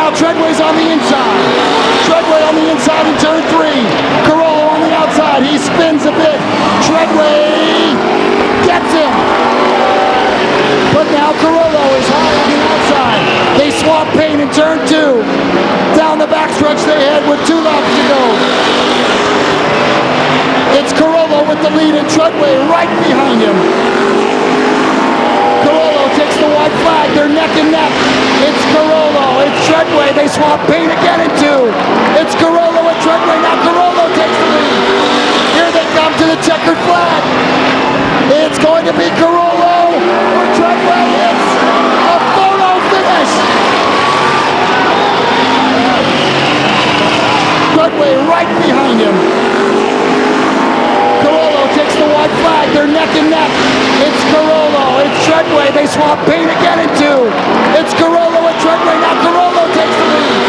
now Treadway's on the inside. Treadway on the inside in turn 3. Carollo on the outside. He spins a bit. Treadway gets him. But now Carollo is high on the outside. They swap paint in turn 2. Down the backstretch they head with 2 laps to go. It's Carollo with the lead and Treadway right behind him. Carollo takes the white flag. They're neck and neck. It's Carollo. It's Treadway. They swap paint again in 2. It's Carollo and Treadway. Now Carollo takes the lead. Here they come to the checkered flag. It's going to be Carollo or Treadway. It's a photo finish. Treadway right behind him. Carollo takes the white flag. They're neck and neck. It's Carollo. It's Treadway. They swap paint again in 2. It's Carollo and Treadway. Now Carollo takes the lead.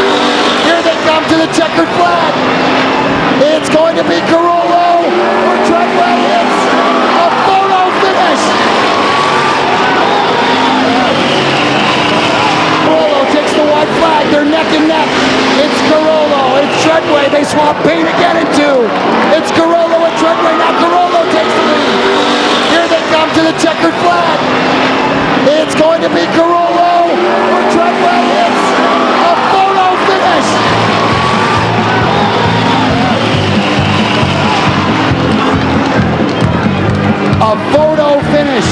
Here they come to the checkered flag. It's going to be Carollo or Treadway. It's a photo finish. Carollo takes the white flag. They're neck and neck. It's Carollo. It's Treadway. They swap paint again in 2. It's Carollo and Treadway. Now Carollo takes the lead. Here they come to the checkered flag. It's going to be Carollo or Treadway. It's a photo finish. A photo finish.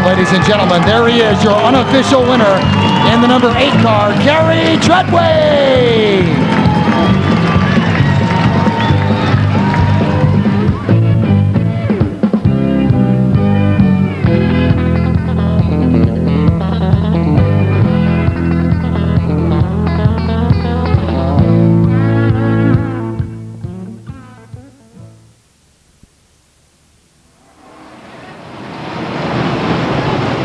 Ladies and gentlemen, there he is, your unofficial winner in the number 8 car, Gary Treadway.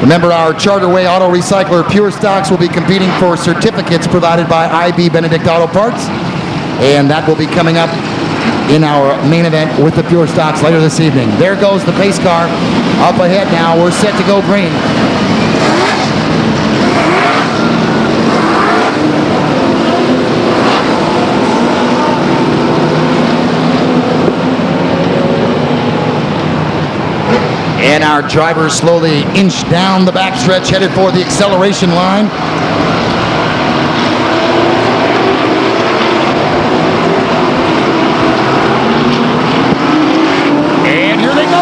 Remember, our Charterway Auto Recycler Pure Stocks will be competing for certificates provided by IB Benedict Auto Parts, and that will be coming up in our main event with the Pure Stocks later this evening. There goes the pace car up ahead now. We're set to go green. And our drivers slowly inch down the backstretch, headed for the acceleration line. And here they go.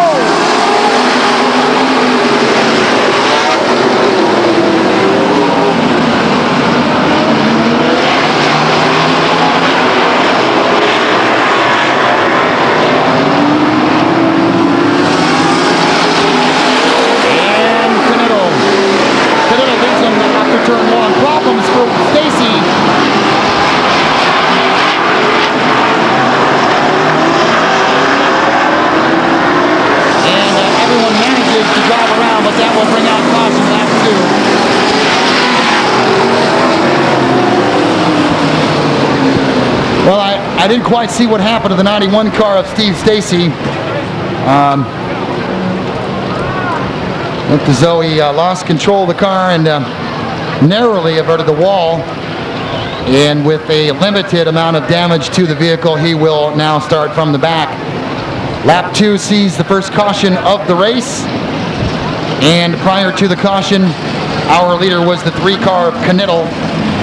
I didn't quite see what happened to the 91 car of Steve Stacy. Looked as though he lost control of the car and narrowly averted the wall. And with a limited amount of damage to the vehicle, he will now start from the back. Lap 2 sees the first caution of the race. And prior to the caution, our leader was the 3 car of Knittel,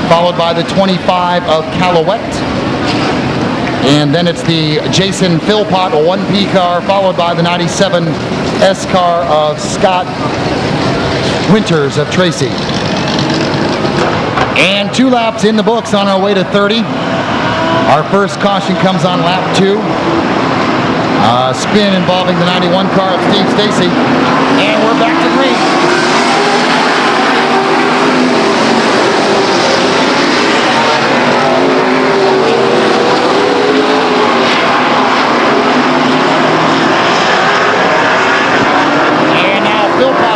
followed by the 25 of Calouette. And then it's the Jason Philpott 1P car, followed by the 97 S car of Scott Winters of Tracy. And 2 laps in the books on our way to 30. Our first caution comes on lap 2. Spin involving the 91 car of Steve Stacy. And we're back to green.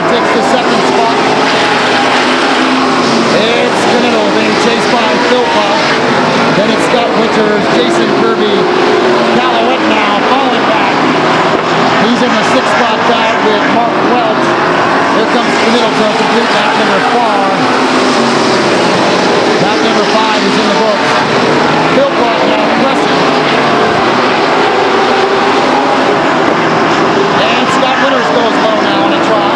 Takes the second spot. Canelo to complete lap number 4. Lap number 5 is in the books. Philpott now pressing. And Scott Winters goes low now on a try.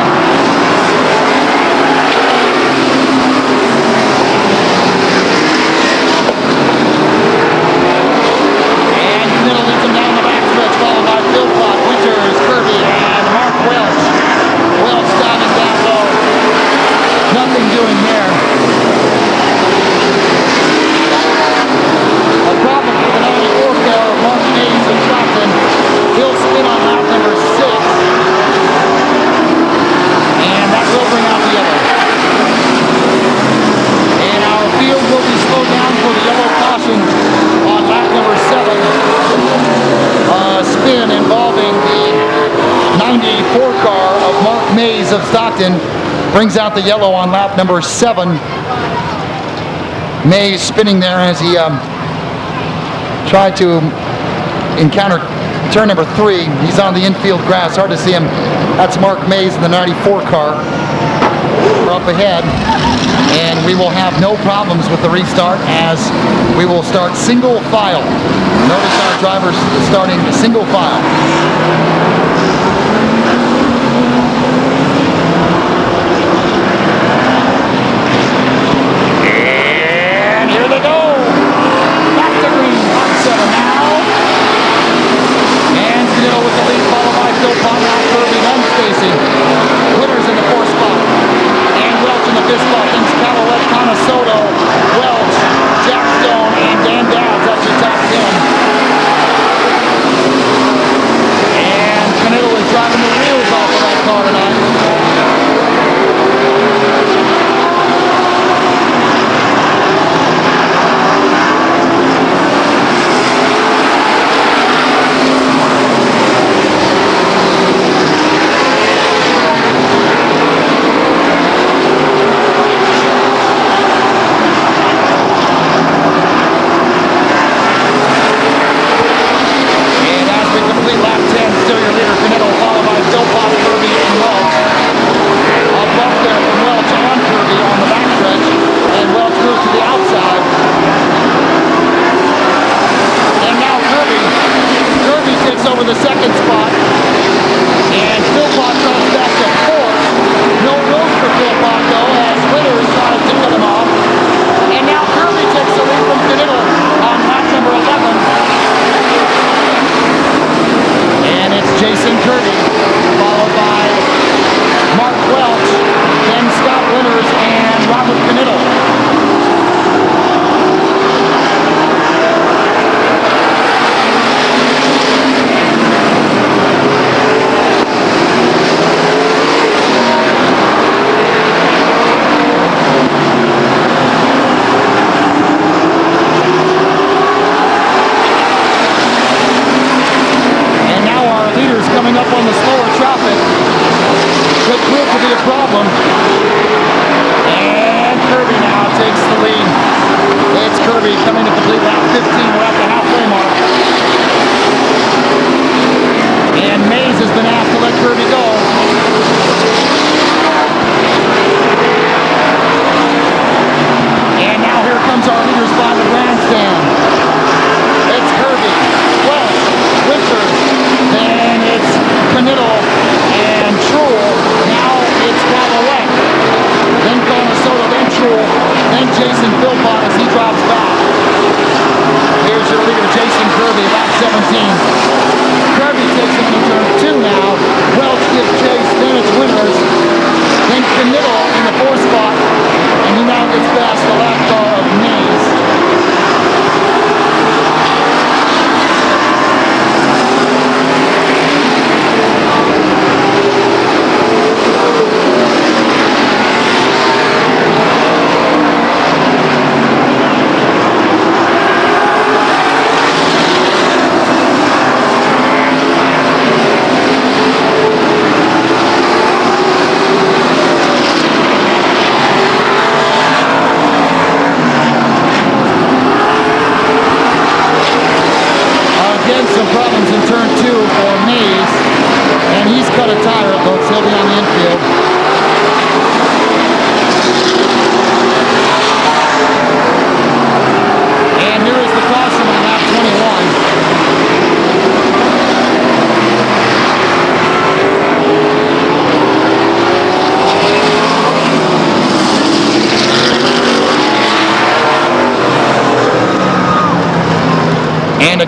And Canelo leads him down the backstretch, followed by Philpott, Winters, Kirby, and Mark Welch. Welch diving down low. Nothing doing there. A problem for the 94 car of Mark Mays of Stockton. He'll spin on lap number 6. And that will bring out the yellow. And our field will be slowed down for the yellow caution on lap number 7. Spin involving the 94 car of Mark Mays of Stockton brings out the yellow on lap number 7. Mays spinning there as he tried to encounter turn number 3. He's on the infield grass. Hard to see him. That's Mark Mays in the 94 car. We're up ahead. And we will have no problems with the restart as we will start single file. Notice our drivers starting single file. And here they go. Back to green. On 7 now. And Canelo with the lead, followed by Philpott, now Kirby, then Stacy. Winners in the 4th spot. And Welch in the 5th spot. Then Callowet, Conasoto, Welch, Jack Stone, and Dan Dowds. That's your top 10. And Canelo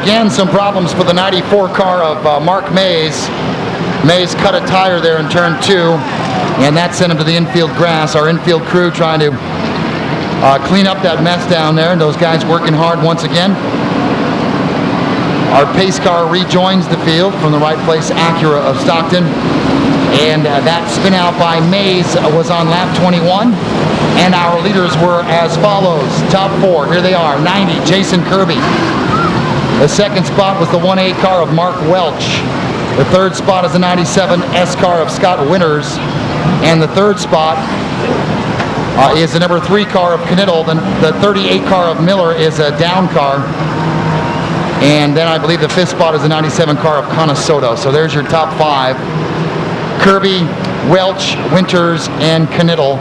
again, some problems for the 94 car of Mark Mays. Mays cut a tire there in turn 2, and that sent him to the infield grass. Our infield crew trying to clean up that mess down there, and those guys working hard once again. Our pace car rejoins the field from the right place, Acura of Stockton. And that spin out by Mays was on lap 21. And our leaders were as follows. Top 4, here they are. 90, Jason Kirby. The second spot was the 1A car of Mark Welch. The third spot is the 97 S car of Scott Winters. And the third spot is the number 3 car of Knittel. The 38 car of Miller is a down car. And then I believe the 5th spot is the 97 car of Conasoto. So there's your top 5. Kirby, Welch, Winters, and Knittel,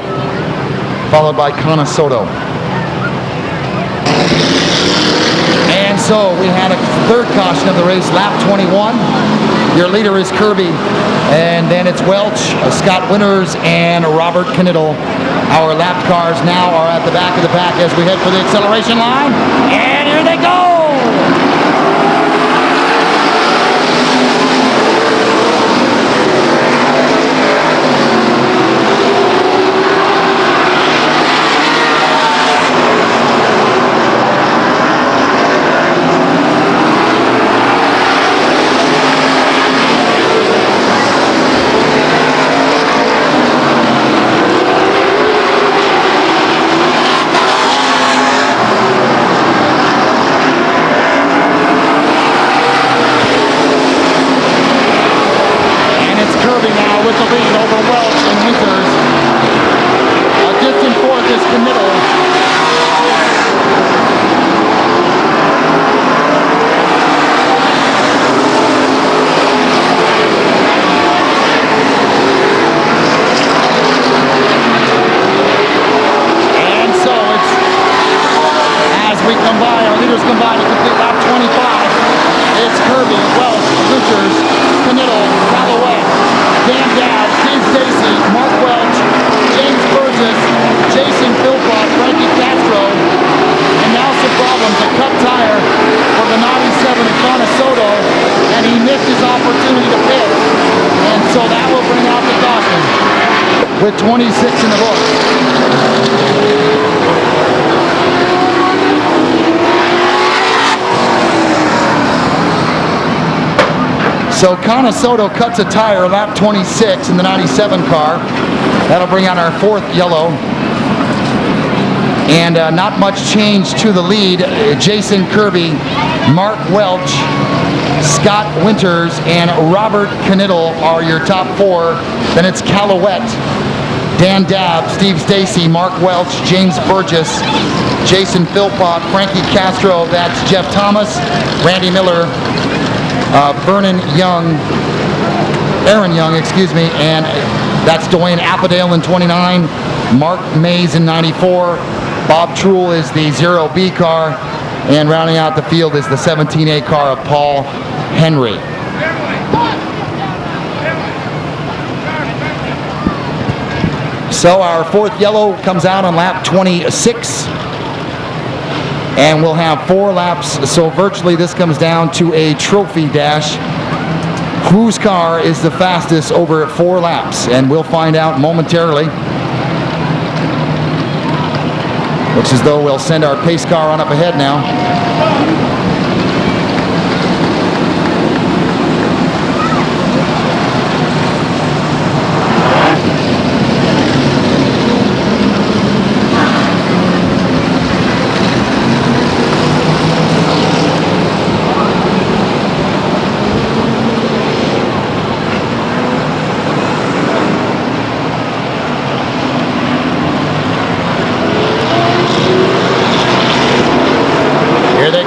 followed by Conasoto. And so we had a third caution of the race, lap 21. Your leader is Kirby, and then it's Welch, Scott Winters, and Robert Knittel. Our lap cars now are at the back of the pack as we head for the acceleration line. And here they go! With the lead over Welch and Winters. A distant fourth is Knittel. And so it's, as we come by, our leaders come by to complete lap 25. It's Kirby, Welch, Winters, Knittel, Calloway, Dan Dowd, Steve Stacy, Mark Welch, James Burgess, Jason Philpott, Frankie Castro, and now some problems. A cut tire for the 97 of Conasoto, and he missed his opportunity to pit. And so that will bring out the caution with 26 in the book. So Conasoto cuts a tire, lap 26 in the 97 car. That'll bring out our 4th yellow. And not much change to the lead. Jason Kirby, Mark Welch, Scott Winters, and Robert Knittel are your top 4. Then it's Callowet, Dan Dabb, Steve Stacy, Mark Welch, James Burgess, Jason Philpott, Frankie Castro, that's Jeff Thomas, Randy Miller, Aaron Young, and that's Dwayne Appadale in 29, Mark Mays in 94, Bob Truhl is the 0B car, and rounding out the field is the 17A car of Paul Henry. So our 4th yellow comes out on lap 26. And we'll have 4 laps, so virtually this comes down to a trophy dash. Whose car is the fastest over 4 laps? And we'll find out momentarily. Looks as though we'll send our pace car on up ahead now.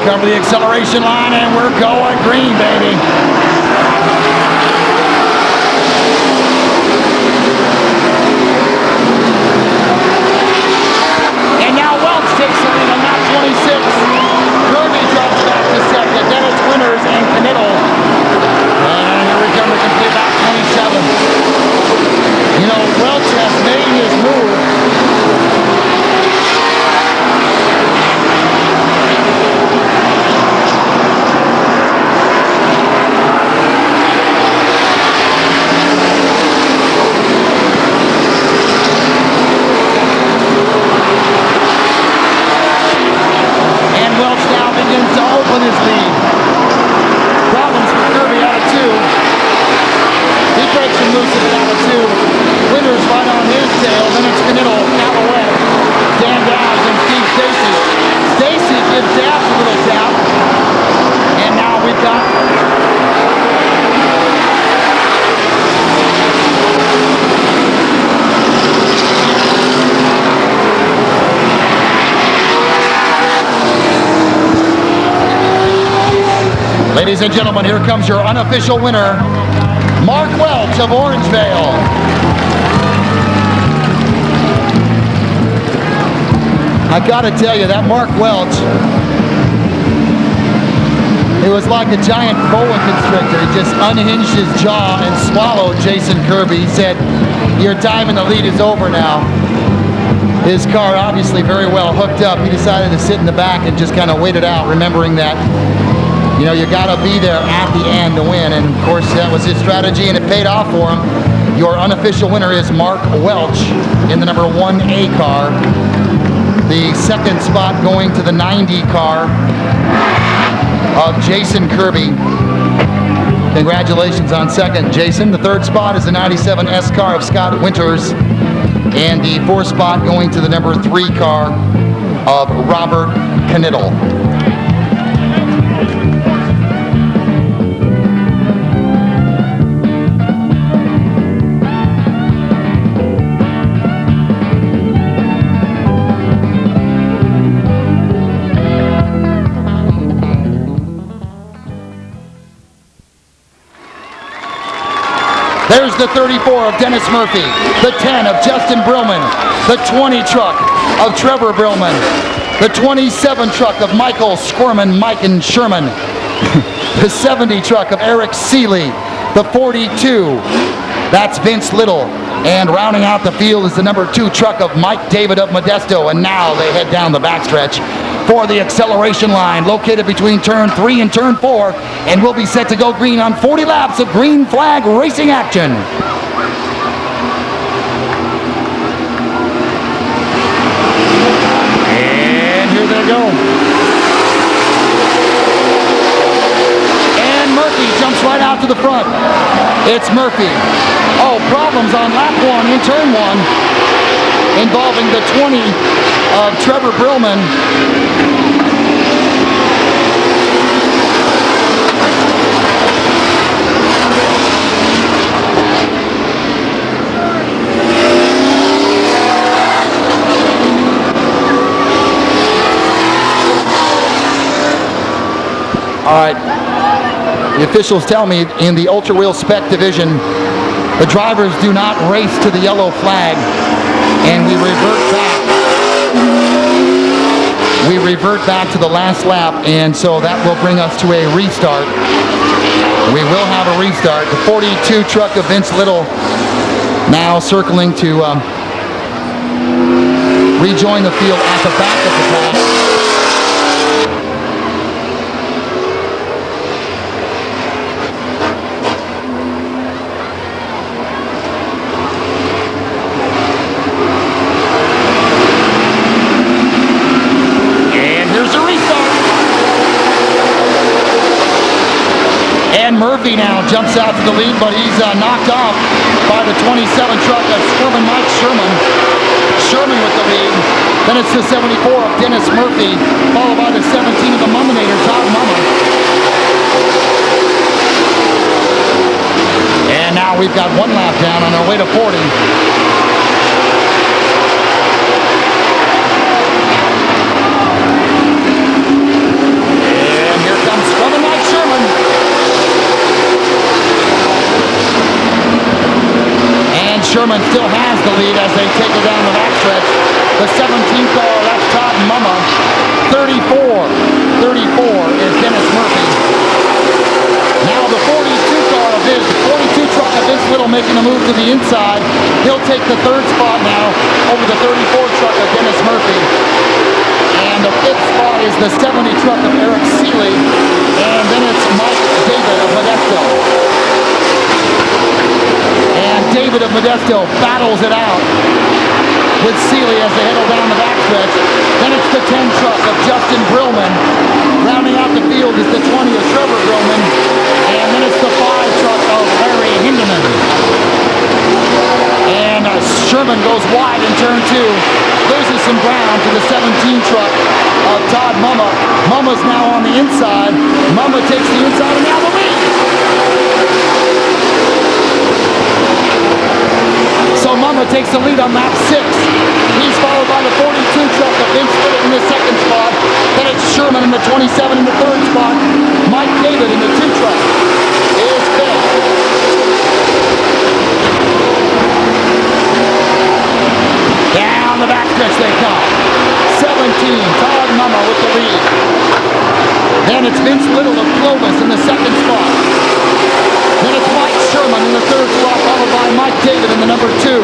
Come to the acceleration line, and we're going green, baby. And now Welch takes the lead on lap 26. Kirby drops back to 2nd. Then it's Winters and Knittel. And here we come to complete lap 27. You know, Welch has made his move. Ladies and gentlemen, here comes your unofficial winner, Mark Welch of Orangevale. I gotta tell you, that Mark Welch, it was like a giant boa constrictor. He just unhinged his jaw and swallowed Jason Kirby. He said, your time in the lead is over now. His car obviously very well hooked up. He decided to sit in the back and just kind of wait it out, remembering that, you know, you gotta be there at the end to win. And of course, that was his strategy and it paid off for him. Your unofficial winner is Mark Welch in the number 1A car. The second spot going to the 90 car of Jason Kirby. Congratulations on second, Jason. The third spot is the 97S car of Scott Winters. And the fourth spot going to the number 3 car of Robert Knittel. There's the 34 of Dennis Murphy, the 10 of Justin Brillman, the 20 truck of Trevor Brillman, the 27 truck of Michael Squirman, Mike and Sherman, the 70 truck of Eric Seeley, the 42, that's Vince Little, and rounding out the field is the number 2 truck of Mike David of Modesto, and now they head down the backstretch for the acceleration line located between turn 3 and turn 4, and will be set to go green on 40 laps of green flag racing action. And here they go. And Murphy jumps right out to the front. It's Murphy. Oh, problems on lap 1 in turn 1 involving the 20 of Trevor Brillman. All right, the officials tell me in the Ultra Wheel Spec division, the drivers do not race to the yellow flag, and we revert back. We revert back to the last lap, and so that will bring us to a restart. We will have a restart. The 42 truck of Vince Little now circling to rejoin the field at the back of the track. Murphy now jumps out to the lead, but he's knocked off by the 27 truck of Sherman Mike Sherman. Sherman with the lead. Then it's the 74 of Dennis Murphy, followed by the 17 of the Mummanator, Todd Mumma. And now we've got 1 lap down on our way to 40. Sherman still has the lead as they take it down the backstretch. The 17th car, that's Todd Mumma. 34 is Dennis Murphy. Now the 42 car of his, 42 truck of Vince Little making a move to the inside. He'll take the 3rd spot now over the 34 truck of Dennis Murphy. And the 5th spot is the 70 truck of Eric Seeley. And then it's Mike David of Modesto. And David of Modesto battles it out with Seeley as they head down the backstretch. Then it's the 10 truck of Justin Brillman. Rounding out the field is the 20 of Trevor Brillman. And then it's the 5 truck of Larry Hindeman. And Sherman goes wide in turn 2. Loses some ground to the 17 truck of Todd Mumma. Mumma's now on the inside. Mumma takes the inside and now the lead. So Mumma takes the lead on lap 6. He's followed by the 42 truck of Vince Little in the 2nd spot. Then it's Sherman in the 27 in the 3rd spot. Mike David in the 2 truck is fifth. Down the backstretch they come. 17, Todd Mumma with the lead. Then it's Vince Little of Clovis in the 2nd spot. Then it's Mike Sherman in the 3rd spot, followed by Mike David in the number 2.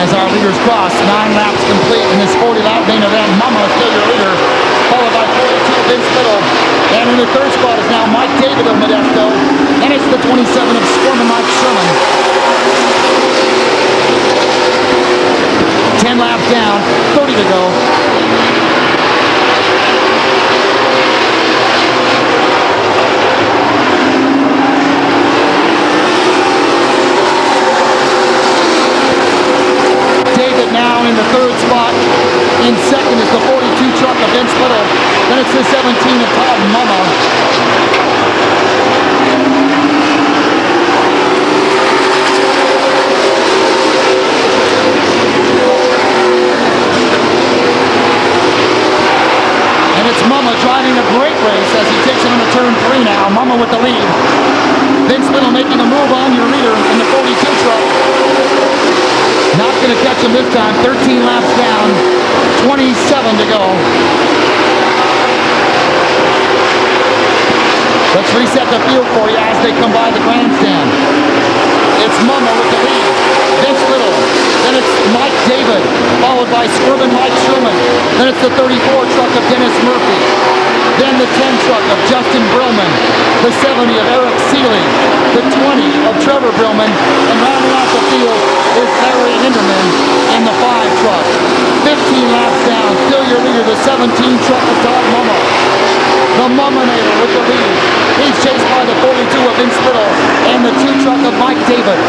As our leaders cross, 9 laps complete in this 40-lap main event. Mumma is still your leader, followed by 42 Vince Little. And in the 3rd spot is now Mike David of Modesto. And it's the 27 of Squirmin' Mike Sherman. 10 laps down, 30 to go. Now in the 3rd spot. In 2nd is the 42 truck of Vince Little. Then it's the 17 of Todd Mumma. And it's Mumma driving a great race as he takes it into turn 3 now. Mumma with the lead. Vince Little making a move on your leader in the 42 truck. Not going to catch him this time. 13 laps down, 27 to go. Let's reset the field for you as they come by the grandstand. It's Mumma with the lead. Vince Little. Then it's Mike David, followed by Squirmin' Mike Sherman. Then it's the 34 truck of Dennis Murphy. Then the 10 truck of Justin Brillman. The 70 of Eric Seeley. The 20 of Trevor Brillman. And rounding off the field is Larry Hinderman in the 5 truck. 15 laps down, still your leader, the 17 truck of Todd Mumma. The Mumminator with the lead. He's chased by the 42 of Vince Little and the 2 truck of Mike David.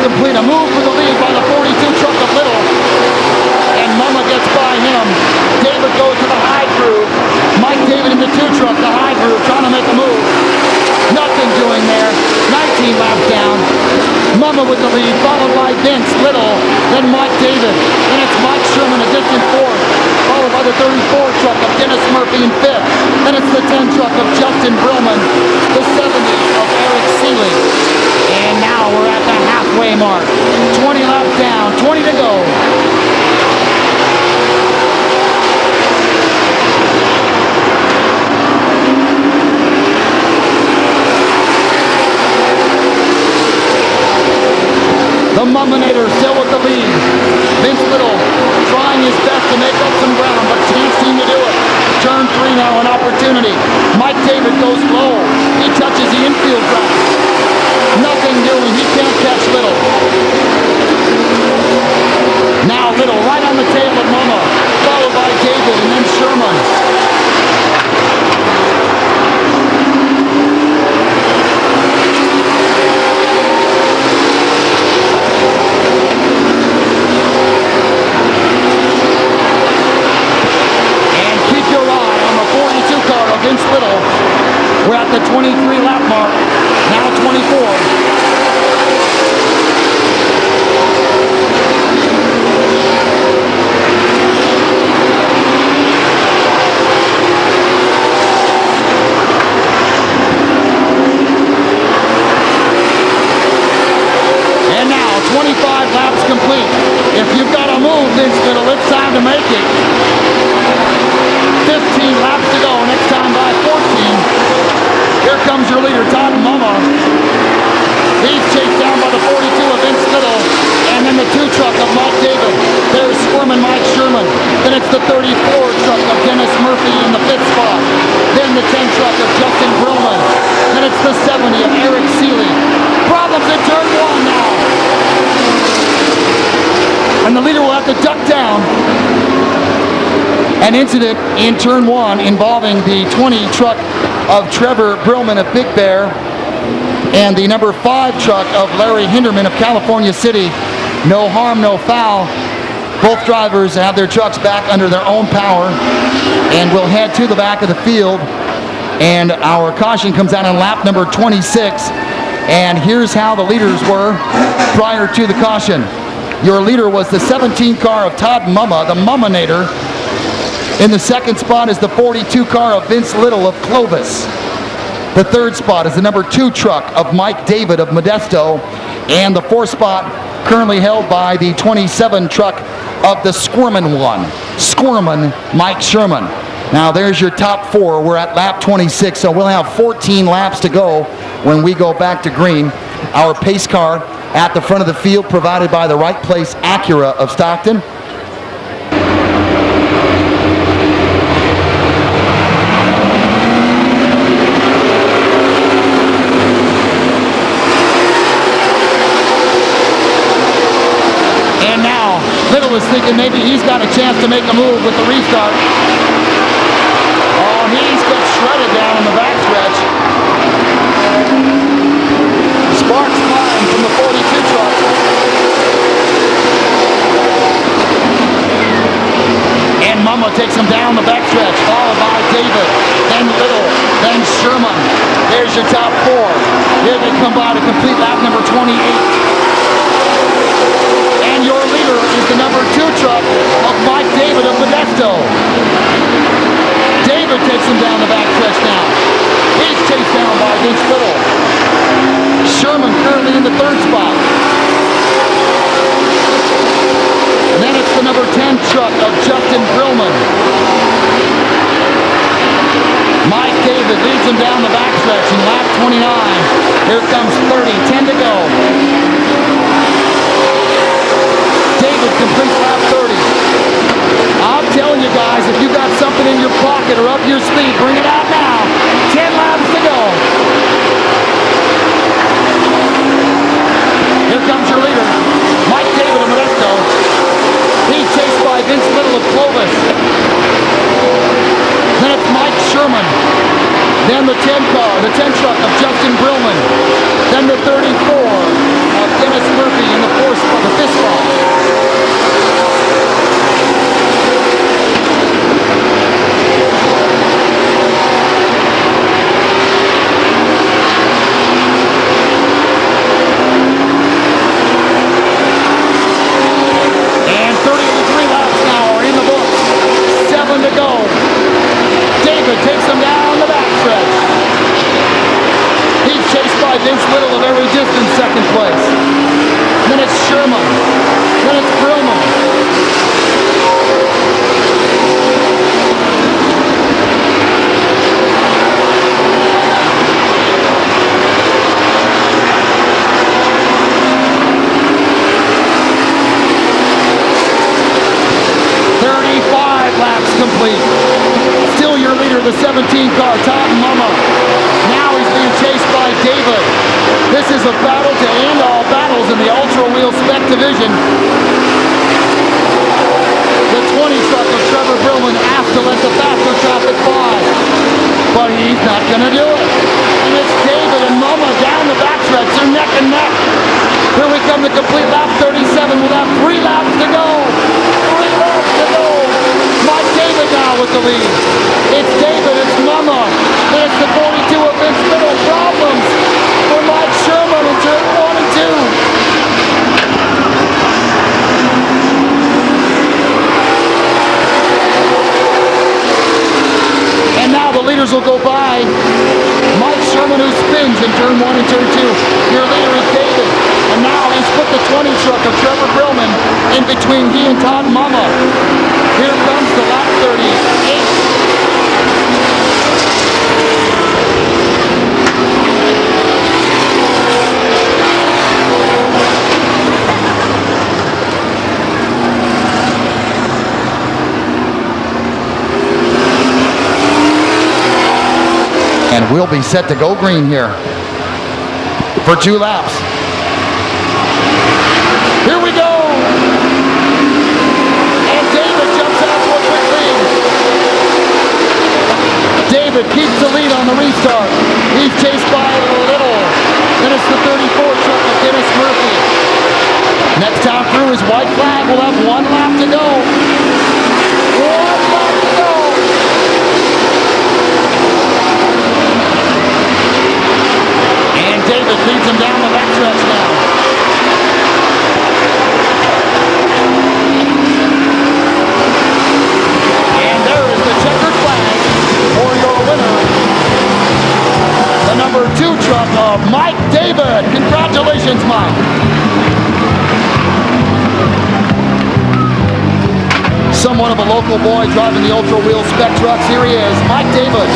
Complete a move for the lead by the 42 truck of Little, and Mumma gets by him. David goes to the high groove. Mike David in the 2 truck, the high groove, trying to make a move. Nothing doing there. 19 laps down. Mumma with the lead, followed by Vince Little, then Mike David. Then it's Mike Sherman, a distant 4th, followed by the 34 truck of Dennis Murphy in 5th. Then it's the 10 truck of Justin Brillman, the 70 of Eric Seeley. And now we're at the halfway mark. 20 laps down, 20 to go. The Mumminator still with the lead. Vince Little trying his best to make up some ground, but can't seem to do it. Turn 3 now, an opportunity. Mike David goes low. He touches the infield drop. Nothing doing. He can't catch Little. Now Little right on the tail of Mumma, followed by David and then Sherman. And keep your eye on the 42 car of Vince Little. We're at the 23 lap mark. Now 24. And now 25 laps complete. If you've got to move, Vince Little, it's time to make it. 15 laps to go, next time by 14. Here comes your leader, Todd Mumma. He's chased down by the 42 of Vince Little, and then Then the 2 truck of Mike David. There's Squirman Mike Sherman. Then it's the 34 truck of Dennis Murphy in the 5th spot. Then the 10 truck of Justin Grillman. Then it's the 70 of Eric Seeley. Problems in turn 1 now. And the leader will have to duck down. An incident in turn 1 involving the 20 truck of Trevor Brillman of Big Bear and the number 5 truck of Larry Hinderman of California City. No harm, no foul. Both drivers have their trucks back under their own power, and we'll head to the back of the field. And our caution comes out on lap number 26. And here's how the leaders were prior to the caution. Your leader was the 17 car of Todd Mumma, the Mummanator. In the 2nd spot is the 42 car of Vince Little of Clovis. The 3rd spot is the number 2 truck of Mike David of Modesto. And the 4th spot currently held by the 27 truck of the Squirman one, Squirman Mike Sherman. Now there's your top 4. We're at lap 26, so we'll have 14 laps to go when we go back to green. Our pace car at the front of the field provided by the Right Place Acura of Stockton. Little was thinking maybe he's got a chance to make a move with the restart. Oh, he gets shredded down on the backstretch. Sparks flying from the 42 truck. And Mumma takes him down the backstretch, followed by David, then Little, then Sherman. There's your top 4. Here they come by to complete lap number 28. And your leader is the number 2 truck of Mike David of Modesto. David takes him down the backstretch now. He's chased down by Vince Little. Sherman currently in the 3rd spot. And then it's the number 10 truck of Justin Grillman. Mike David leads him down the backstretch in lap 29. Here comes 30, 10 to go. David completes lap 30. I'm telling you guys, if you got something in your pocket or up your sleeve, bring it out now. 10 laps to go. Here comes your leader, Mike David of Modesto. He's chased by Vince Little of Clovis. Then it's Mike Sherman. Then the 10 car, the 10 truck of Justin Brillman. Then the 34 of Dennis Murphy in the 4th spot, the 5th spot. And 33 laps now are in the books. 7 to go. David takes him down the backstretch. He's chased by Vince Little of every distance, 2nd place. Then it's Sherman. Then it's Brillman. Complete. Still your leader, the 17 car, Todd Mumma. Now he's being chased by David. This is a battle to end all battles in the Ultra Wheel Spec division. The 20 truck of Trevor Brillman asked to let the faster traffic by, but he's not going to do it. And it's David and Mumma down the backstretch. They're neck and neck. Here we come to complete lap 37. We'll have 3 laps to go. 3 laps to go. Mike David now with the lead. It's David, it's Mumma. Then it's the 42 of Vince Little. Problems for Mike Sherman in turn 1 and 2. And now the leaders will go by. Mike Sherman, who spins in turn 1 and turn 2. Your leader is David. And now he's put the 20 truck of Trevor Brillman in between he and Todd Mumma. Here comes the lap 38. will be set to go green here for 2 laps. Here we go! And David jumps out to a quick lead. David keeps the lead on the restart. He's chased by Little. Then it's the 34 truck of Dennis Murphy. Next time through is white flag. We'll have 1 lap to go. 1 lap to go. And David leads him down the backstretch now. And there is the checkered flag for your winner. The number 2 truck of Mike David. Congratulations, Mike. Somewhat of a local boy driving the Ultra Wheel Spec trucks. Here he is, Mike David.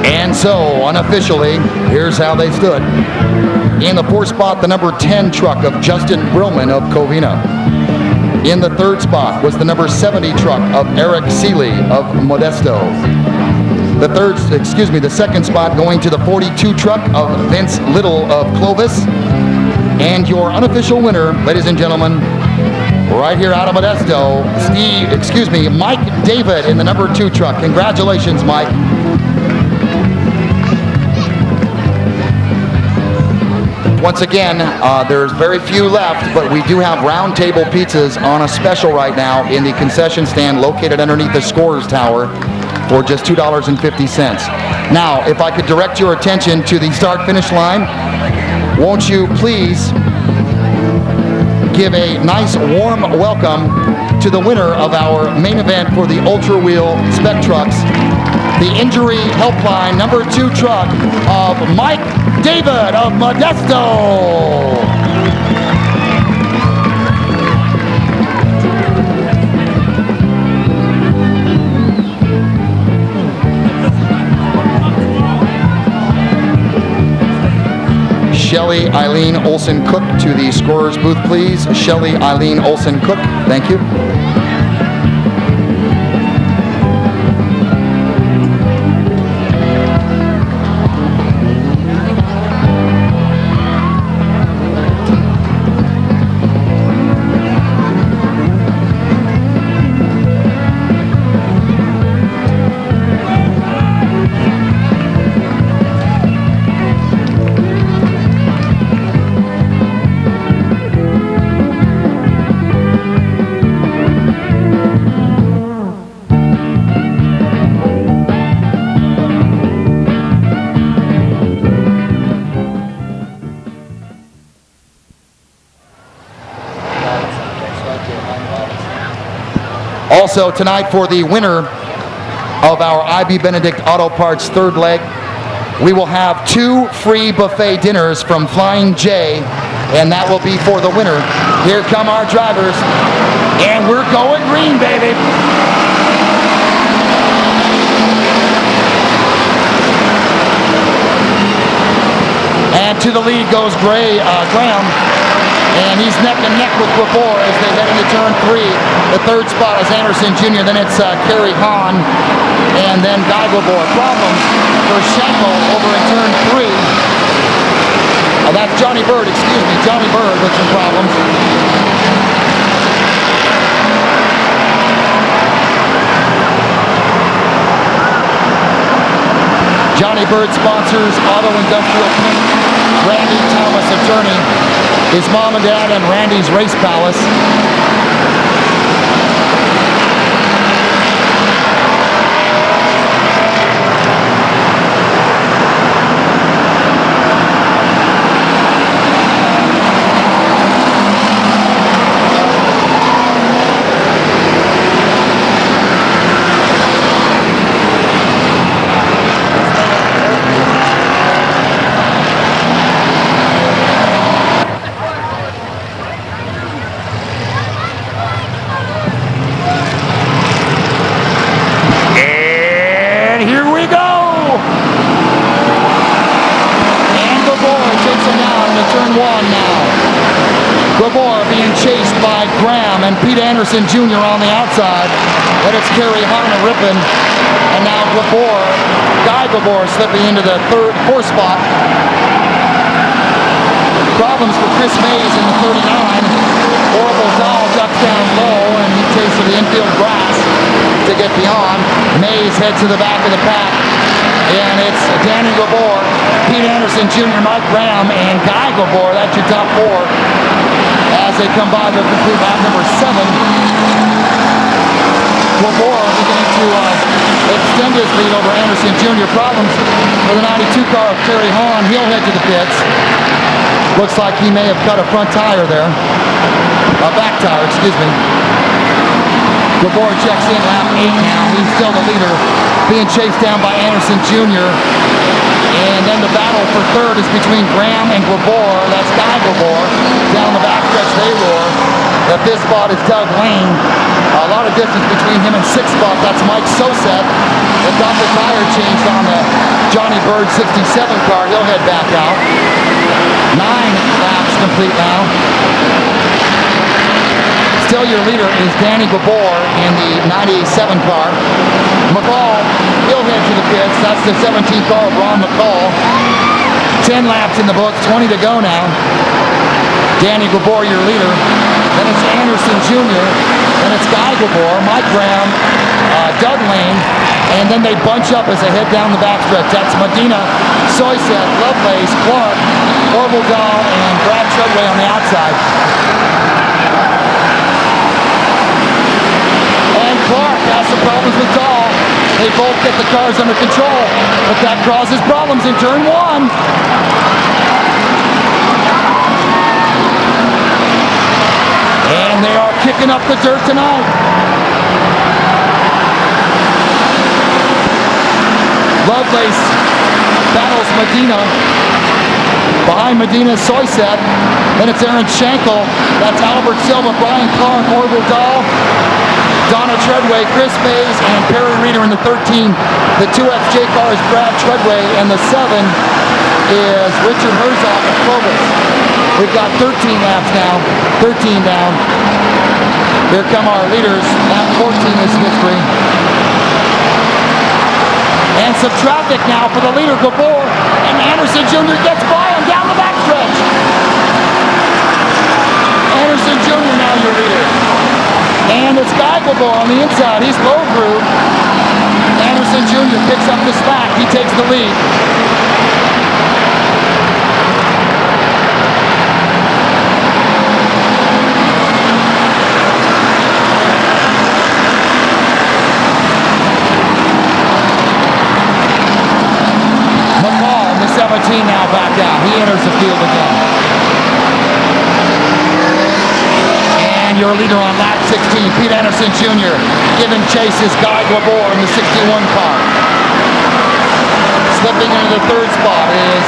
And so, unofficially, here's how they stood. In the 4th spot, the number 10 truck of Justin Brillman of Covina. In the 3rd spot was the number 70 truck of Eric Seeley of Modesto. The 2nd spot going to the 42 truck of Vince Little of Clovis. And your unofficial winner, ladies and gentlemen, right here out of Modesto, Mike David in the number 2 truck. Congratulations, Mike. Once again, there's very few left, but we do have round table pizzas on a special right now in the concession stand located underneath the Scorers Tower for just $2.50. Now, if I could direct your attention to the start-finish line, won't you please give a nice warm welcome to the winner of our main event for the Ultra Wheel Spec Trucks, the injury helpline number 2 truck of Mike David of Modesto. Shelly Eileen Olson Cook to the scorer's booth, please. Shelly Eileen Olson Cook, thank you. Also tonight, for the winner of our IB Benedict Auto Parts 3rd leg, we will have 2 free buffet dinners from Flying J, and that will be for the winner. Here come our drivers, and we're going green, baby. And to the lead goes Graham. And he's neck and neck with Rapport as they head into turn 3. The 3rd spot is Anderson Jr., then it's Kerry Hahn, and then Geigelbor. Problems for Schenkel over in turn 3. That's Johnny Bird, Johnny Bird with some problems. Johnny Bird sponsors Auto Industrial Paint. Randy Thomas, attorney. His mom and dad and Randy's Race Palace. turn one now. Gabor being chased by Graham and Pete Anderson Jr. on the outside. Then it's Kerry Hanna ripping. And now Guy Gabor slipping into the fourth spot. Problems for Chris Mays in the 39. Orville Dahl ducks down low and he takes to the infield grass to get beyond. Mays heads to the back of the pack. And it's Danny Gabor, Pete Anderson Jr., Mike Graham, and Guy Gabor. That's your top four as they come by the complete lap number 7. Gabor beginning to extend his lead over Anderson Jr. Problems for the 92 car of Terry Hahn. He'll head to the pits. Looks like he may have cut a front tire there. A back tire, excuse me. Gabor checks in lap 8 now. He's still the leader, being chased down by Anderson Jr. And then the battle for third is between Graham and Gabor. That's Guy Gabor. Down the backstretch they roar. The 5th spot is Doug Lane. A lot of distance between him and 6th spot. That's Mike Sosek. They got the tire changed on the Johnny Bird 67 car. He'll head back out. 9 laps complete now. Still your leader is Danny Gabor in the 97 car. McCall, he'll head to the pits. That's the 17th car of Ron McCall. 10 laps in the books, 20 to go now. Danny Gabor, your leader. Then it's Anderson Jr. Then it's Guy Gabor, Mike Graham, Doug Lane. And then they bunch up as they head down the backstretch. That's Medina, Soyset, Lovelace, Clark, Orville Dahl, and Brad Treadway on the outside. And Clark has some problems with Dahl. They both get the cars under control, but that causes problems in turn 1. And they are kicking up the dirt tonight. Lovelace battles Medina. Behind Medina, Soyset. Then it's Aaron Schenkel. That's Albert Silva, Brian Clark, Orville Dahl, Donna Treadway, Chris Mays, and Perry Reeder in the 13. The 2XJ car is Brad Treadway, and the 7 is Richard Herzog at Clovis. We've got 13 laps now, 13 down. Here come our leaders. Lap 14 is history. And some traffic now for the leader, Gabor, and Anderson Jr. gets by him down the backstretch. Anderson Jr. now your leader. And it's Guy Gabor on the inside. He's low groove. Anderson Jr. picks up the slack. He takes the lead. McCall in the 17 now back down. He enters the field again. And your leader on lap 16, Pete Anderson Jr. giving chase is Guy Gabor in the 61 car. Slipping into the 3rd spot is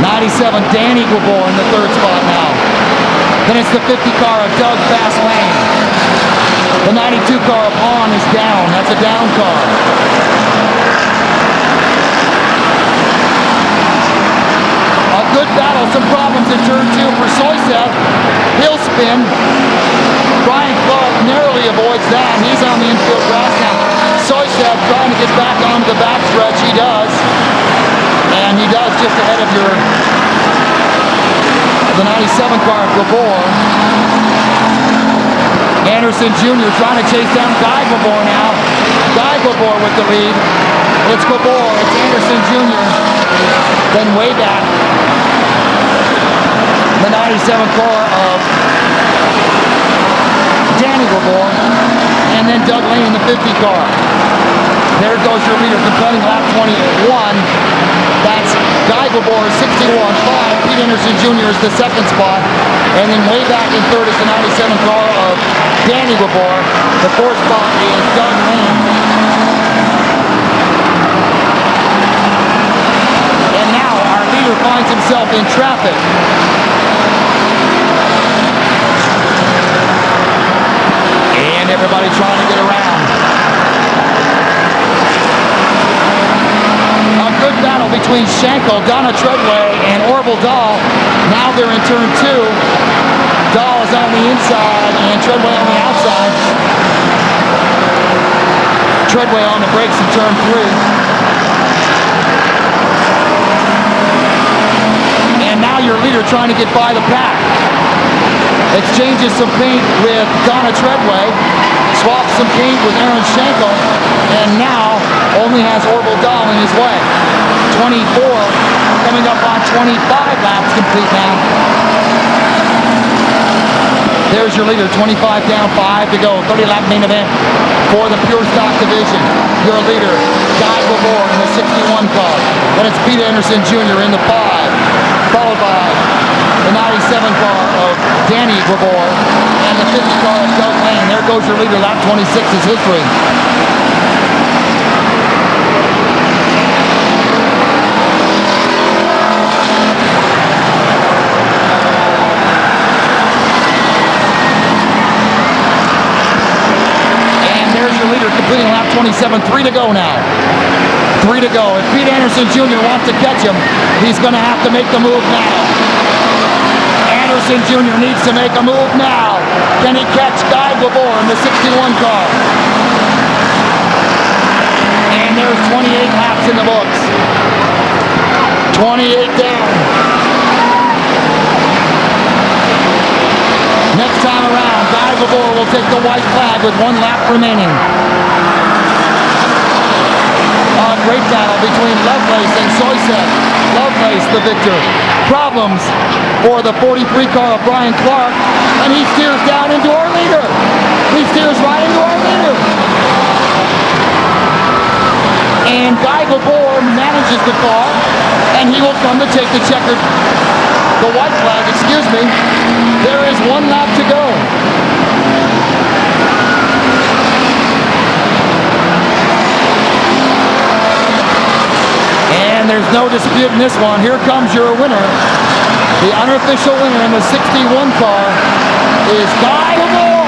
97 Danny Gabor in the 3rd spot now. Then it's the 50 car of Doug Fast Lane. The 92 car of Hahn is down. That's a down car. A good battle, some problems in turn 2 for Soyset. He'll spin. Brian Clark narrowly avoids that. He's on the infield grass now. Soyset trying to get back onto the backstretch. He does. And he does just ahead of the 97 car of Gabor. Anderson Jr. trying to chase down Guy Gabor now. Guy Gabor with the lead. It's Gabor. It's Anderson Jr. Then way back, the 97 car of Danny Gabor, and then Doug Lane in the 50 car. There goes your leader completing lap 21. That's Guy Gabor, 61.5. Pete Anderson Jr. is the 2nd spot. And then way back in 3rd is the 97 car of Danny Gabor. The 4th spot is Doug Lane. And now our leader finds himself in traffic. And everybody trying to get around. A good battle between Schenkel, Donna Treadway, and Orville Dahl. Now they're in turn 2. Dahl is on the inside and Treadway on the outside. Treadway on the brakes in turn 3. And now your leader trying to get by the pack. Exchanges some paint with Donna Treadway. Swaps some paint with Aaron Schenkel. And now only has Orville Dahl in his way. 24 coming up on 25 laps complete now. There's your leader, 25 down, 5 to go. 30-lap main event for the Pure Stock Division. Your leader, Guy Gabor in the 61 car. Then it's Pete Anderson Jr. in the 5, followed by the 97 car of Danny Gabor and the 50 car of Doug Lane. There goes your leader, lap 26 is history. Completing lap 27, 3 to go now. 3 to go. If Pete Anderson Jr. wants to catch him, he's going to have to make the move now. Anderson Jr. needs to make a move now. Can he catch Guy Gabor in the 61 car? And there's 28 laps in the books. 28 down. Next time around, Guy Gabor will take the white flag with 1 lap remaining. A great battle between Lovelace and Soyset. Lovelace the victor. Problems for the 43 car of Brian Clark, and he steers down into our leader. He steers right into our leader. And Guy Gabor manages the car, and he will come to take the checkered, the white flag, excuse me. There is 1 lap to go. And there's no dispute in this one. Here comes your winner. The unofficial winner in the 61 car is Guy Gabor.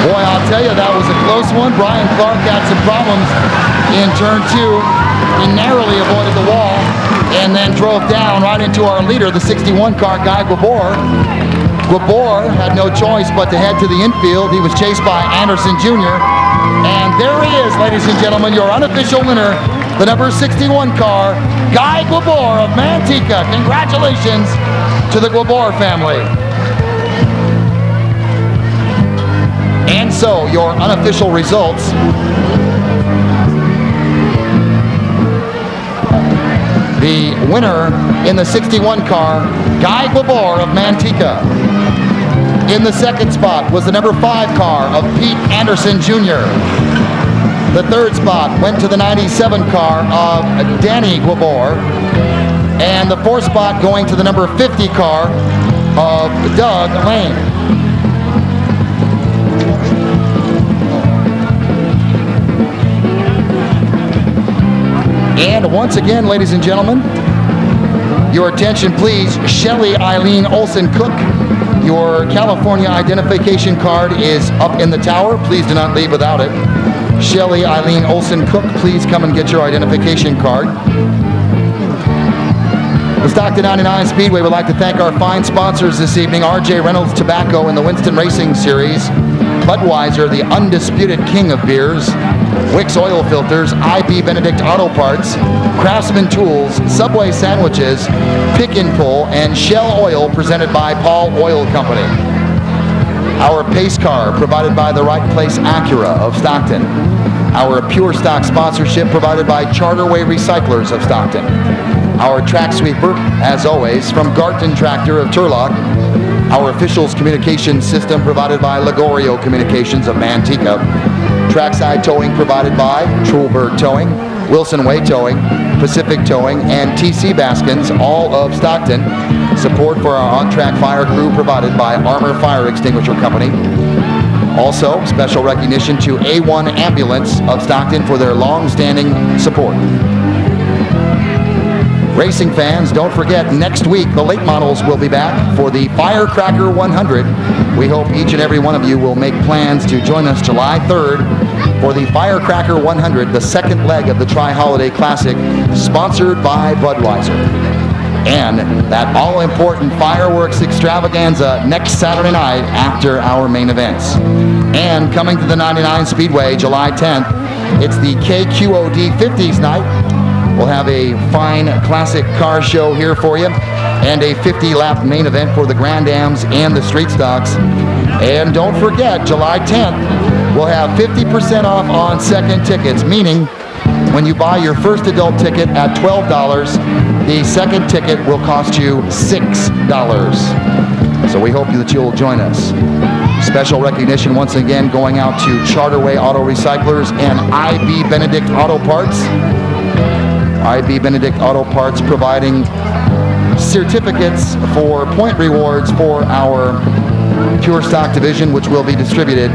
Boy, I'll tell you, that was a close one. Brian Clark had some problems in turn 2. He narrowly avoided the wall and then drove down right into our leader, the 61 car, Guy Gabor. Gabor had no choice but to head to the infield. He was chased by Anderson Jr. And there he is, ladies and gentlemen, your unofficial winner, the number 61 car, Guy Gabor of Manteca. Congratulations to the Gabor family. And so, your unofficial results. The winner in the 61 car, Guy Gabor of Manteca. In the second spot was the number 5 car of Pete Anderson Jr. The third spot went to the 97 car of Danny Gabor. And the fourth spot going to the number 50 car of Doug Lane. And once again, ladies and gentlemen, your attention please, Shelly Eileen Olson Cook. Your California identification card is up in the tower. Please do not leave without it. Shelly Eileen Olson Cook, please come and get your identification card. The Stockton 99 Speedway would like to thank our fine sponsors this evening, R.J. Reynolds Tobacco in the Winston Racing Series, Budweiser, the undisputed king of beers, Wix Oil Filters, I.B. Benedict Auto Parts, Craftsman Tools, Subway Sandwiches, Pick and Pull, and Shell Oil presented by Paul Oil Company. Our pace car provided by The Right Place Acura of Stockton. Our Pure Stock sponsorship provided by Charterway Recyclers of Stockton. Our track sweeper, as always, from Garton Tractor of Turlock. Our officials communication system provided by Ligorio Communications of Manteca. Trackside towing provided by Trulberg Towing, Wilson Way Towing, Pacific Towing, and TC Baskins, all of Stockton. Support for our on-track fire crew provided by Armor Fire Extinguisher Company. Also, special recognition to A1 Ambulance of Stockton for their long-standing support. Racing fans, don't forget, next week the late models will be back for the Firecracker 100. We hope each and every one of you will make plans to join us July 3rd for the Firecracker 100, the second leg of the Tri-Holiday Classic, sponsored by Budweiser. And that all-important fireworks extravaganza next Saturday night after our main events. And coming to the 99 Speedway, July 10th, it's the KQOD 50s night. We'll have a fine classic car show here for you and a 50-lap main event for the Grand Ams and the Street Stocks. And don't forget, July 10th, we'll have 50% off on second tickets, meaning when you buy your first adult ticket at $12, the second ticket will cost you $6. So we hope that you'll join us. Special recognition once again going out to Charterway Auto Recyclers and I.B. Benedict Auto Parts. I.B. Benedict Auto Parts providing certificates for point rewards for our Pure Stock division, which will be distributed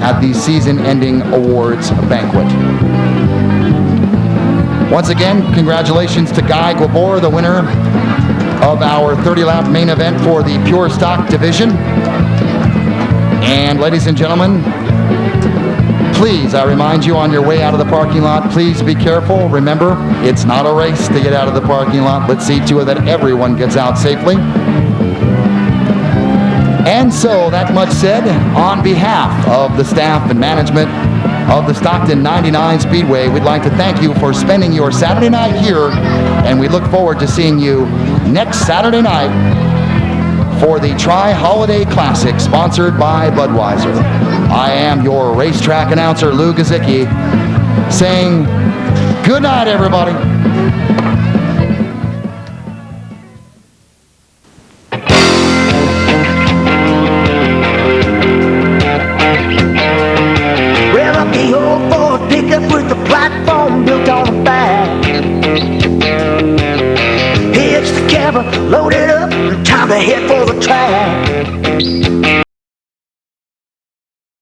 at the season-ending awards banquet. Once again, congratulations to Guy Guabor, the winner of our 30-lap main event for the Pure Stock division. And ladies and gentlemen, please, I remind you on your way out of the parking lot, please be careful. Remember, it's not a race to get out of the parking lot. Let's see to it that everyone gets out safely. And so, that much said, on behalf of the staff and management of the Stockton 99 Speedway, we'd like to thank you for spending your Saturday night here, and we look forward to seeing you next Saturday night for the Tri-Holiday Classic, sponsored by Budweiser. I am your racetrack announcer, Lou Gazicki, saying good night, everybody. Well, up the old Ford pickup with the platform built on the back. Hitch the camper, load it up, time to head for the track.